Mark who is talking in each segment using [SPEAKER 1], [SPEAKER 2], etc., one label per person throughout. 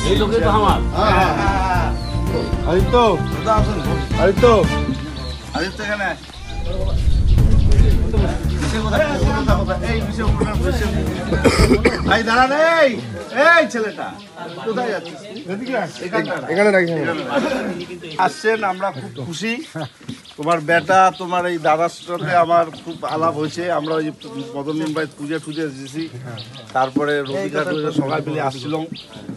[SPEAKER 1] এই লোকে তো আমার
[SPEAKER 2] আদিত্য এখানে ভাই দাঁড়ান, এই ছেলেটা কোথায় যাচ্ছিস? এখানে আসছেন, আমরা খুব খুশি। তোমার বেটা, তোমার এই দাদার সাথে আমার খুব আলাপ হয়েছে। আমরা ওই মদন ভাই পুজো টুজে দিয়েছি, তারপরে রবিকার সবাই মিলে আসছিলাম,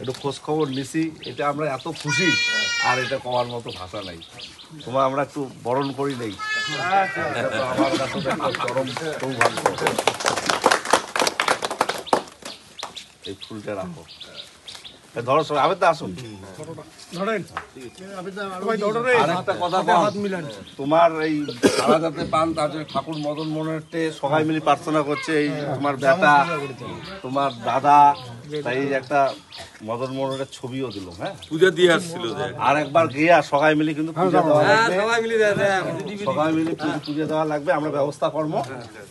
[SPEAKER 2] একটু খোঁজ খবর নিছি। এটা আমরা এত খুশি, আর এটা কমার মতো ভাষা নাই। তোমার আমরা একটু বরণ করি নেই, আমার কাছে চরম সৌভাগ্য। এই ফুলটা রাখো, ধরো সবাই, আবেদা আসুন। আরেকটা কথা, তোমার এই সারা যাতে পান, তার ঠাকুর মদন মোহনের সবাই মিলে প্রার্থনা করছে। এই তোমার বেটা, তোমার দাদা, তাই একটা মদন মোহনের ছবিও দিল। হ্যাঁ, পূজা দিয়ে আসছিল, আর একবার গিয়া সবাই মিলে কিন্তু পূজা দেওয়া লাগবে, সবাই মিলে পূজা দেওয়া লাগবে। আমরা ব্যবস্থা করবো,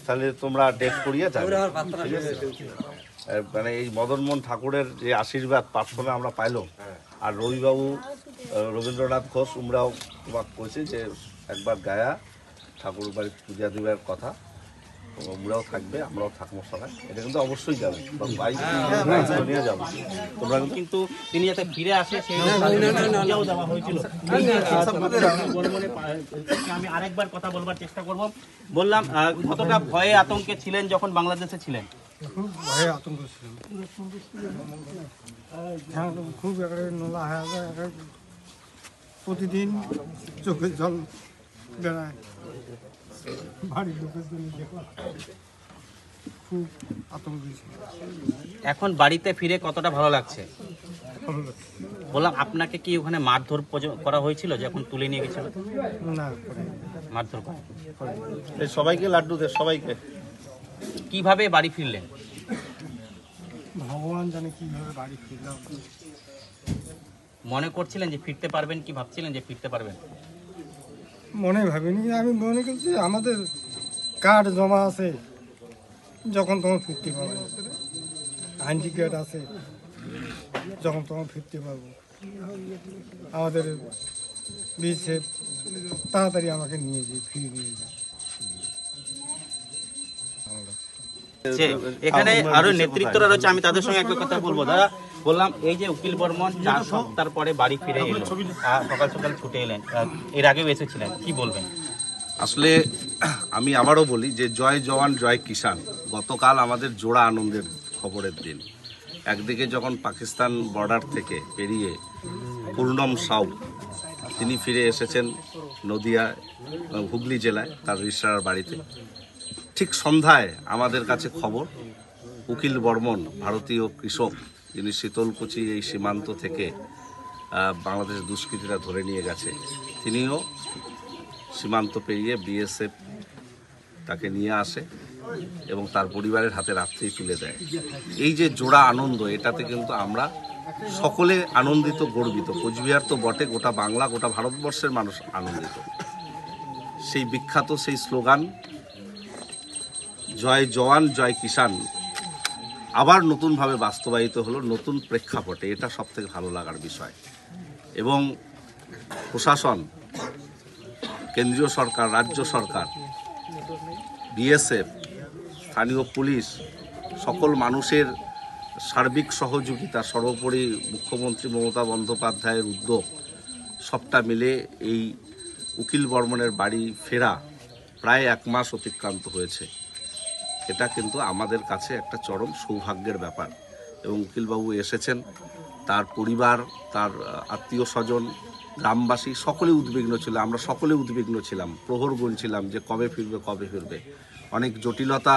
[SPEAKER 2] তাহলে তোমরা ডেট করিয়ে যাবে। ঠিক আছে, মানে এই মদন মোহন ঠাকুরের যে আশীর্বাদ প্রার্থনা আমরা পাইলাম। আর রবিবাবু, রবীন্দ্রনাথ ঘোষ, উমরাও তোমাকে কইছে যে একবার গায়া ঠাকুর বাড়ির পূজা দেবার কথা, ওমরাও থাকবে, আমরাও থাকবো সবাই। এটা কিন্তু অবশ্যই যাবে, নিয়ে যাবো তোমরা। কিন্তু
[SPEAKER 1] তিনি যাতে ফিরে আসে সেই দেওয়া হয়েছিল। আমি আরেকবার কথা বলবার চেষ্টা করব। বললাম, কতটা ভয়ে আতঙ্কে ছিলেন যখন বাংলাদেশে ছিলেন?
[SPEAKER 3] ভয়ে আতঙ্ক ছিলাম, খুব নোলা হয়ে যায়, প্রতিদিন চোখে জল বেড়ায়, বাড়ির লোকের জন্য দেখলাম, খুব আতঙ্ক ছিল।
[SPEAKER 1] এখন বাড়িতে ফিরে কতটা ভালো লাগছে? বললাম, আপনাকে কি ওখানে মারধর করা হয়েছিল যখন তুলে নিয়ে গেছিল?
[SPEAKER 3] না,
[SPEAKER 1] মারধর
[SPEAKER 2] সবাইকে লাড্ডু দে, সবাইকে।
[SPEAKER 1] কিভাবে বাড়ি ফিরলেন?
[SPEAKER 3] ভগবান জানে কিভাবে বাড়ি ফিরলাম।
[SPEAKER 1] মনে করছিলেন যে ফিরতে পারবেন, কি ভাবছিলেন যে ফিরতে পারবেন?
[SPEAKER 3] মনে ভাবিনি, আমি মনে করছি আমাদের কার্ড জমা আছে, যখন তখন ফিরতে পারবো, আইনটি কার্ড আছে, যখন তখন ফিরতে পারবো। আমাদের বিএসএফ তাড়াতাড়ি আমাকে নিয়ে যায়, ফিরে নিয়ে যায়।
[SPEAKER 1] এখানে আরো নেতৃত্বরা রয়েছে, আমি তাদের সঙ্গে একটা কথা বলবো। দাদা, বললাম এই যে উকিল বর্মন 4 সপ্তাহ পরে বাড়ি ফিরে এলো, সকাল সকাল ছুটে এলেন, এর আগেও এসেছিলেন, কি বলবেন?
[SPEAKER 2] আসলে আমি আবারও বলি যে জয় জওয়ান জয় কিষান। গতকাল আমাদের জোড়া আনন্দের খবরের দিন। একদিকে যখন পাকিস্তান বর্ডার থেকে পেরিয়ে পূর্ণম সাউ তিনি ফিরে এসেছেন নদিয়া, হুগলি জেলায় তার রিসার বাড়িতে। ঠিক সন্ধ্যায় আমাদের কাছে খবর, উকিল বর্মন, ভারতীয় কৃষক, যিনি শীতলকুচি এই সীমান্ত থেকে বাংলাদেশের দুষ্কৃতীরা ধরে নিয়ে গেছে, তিনিও সীমান্ত পেরিয়ে বিএসএফ তাকে নিয়ে আসে এবং তার পরিবারের হাতে রাত্রেই তুলে দেয়। এই যে জোড়া আনন্দ, এটাতে কিন্তু আমরা সকলে আনন্দিত, গর্বিত। কোচবিহার তো বটে, গোটা বাংলা, গোটা ভারতবর্ষের মানুষ আনন্দিত। সেই বিখ্যাত সেই স্লোগান জয় জওয়ান জয় কিষান আবার নতুনভাবে বাস্তবায়িত হলো, নতুন প্রেক্ষাপটে। এটা সবথেকে ভালো লাগার বিষয়। এবং প্রশাসন, কেন্দ্রীয় সরকার, রাজ্য সরকার, বিএসএফ, স্থানীয় পুলিশ, সকল মানুষের সার্বিক সহযোগিতা, সর্বোপরি মুখ্যমন্ত্রী মমতা বন্দ্যোপাধ্যায়ের উদ্যোগ, সবটা মিলে এই উকিল বর্মনের বাড়ি ফেরা প্রায় 1 মাস অতিক্রান্ত হয়েছে। এটা কিন্তু আমাদের কাছে একটা চরম সৌভাগ্যের ব্যাপার। এবং উকিলবাবু এসেছেন, তার পরিবার, তার আত্মীয় স্বজন, গ্রামবাসী সকলে উদ্বিগ্ন ছিল, আমরা সকলে উদ্বিগ্ন ছিলাম, প্রহর গুনছিলাম যে কবে ফিরবে, কবে ফিরবে। অনেক জটিলতা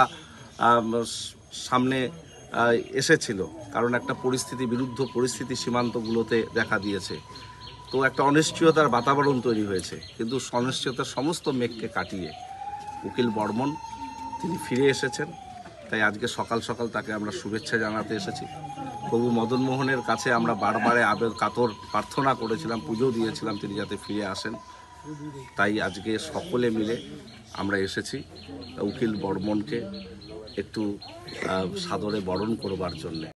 [SPEAKER 2] সামনে এসেছিল, কারণ একটা পরিস্থিতি, বিরুদ্ধ পরিস্থিতি সীমান্তগুলোতে দেখা দিয়েছে। তো একটা অনিশ্চয়তার বাতাবরণ তৈরি হয়েছে, কিন্তু অনিশ্চয়তার সমস্ত মেঘকে কাটিয়ে উকিল বর্মন তিনি ফিরে এসেছেন। তাই আজকে সকাল সকাল তাকে আমরা শুভেচ্ছা জানাতে এসেছি। প্রভু মদন মোহনের কাছে আমরা বারবারে আবেগ কাতর প্রার্থনা করেছিলাম, পুজো দিয়েছিলাম তিনি যাতে ফিরে আসেন। তাই আজকে সকলে মিলে আমরা এসেছি উকিল বর্মনকে একটু সাদরে বরণ করবার জন্যে।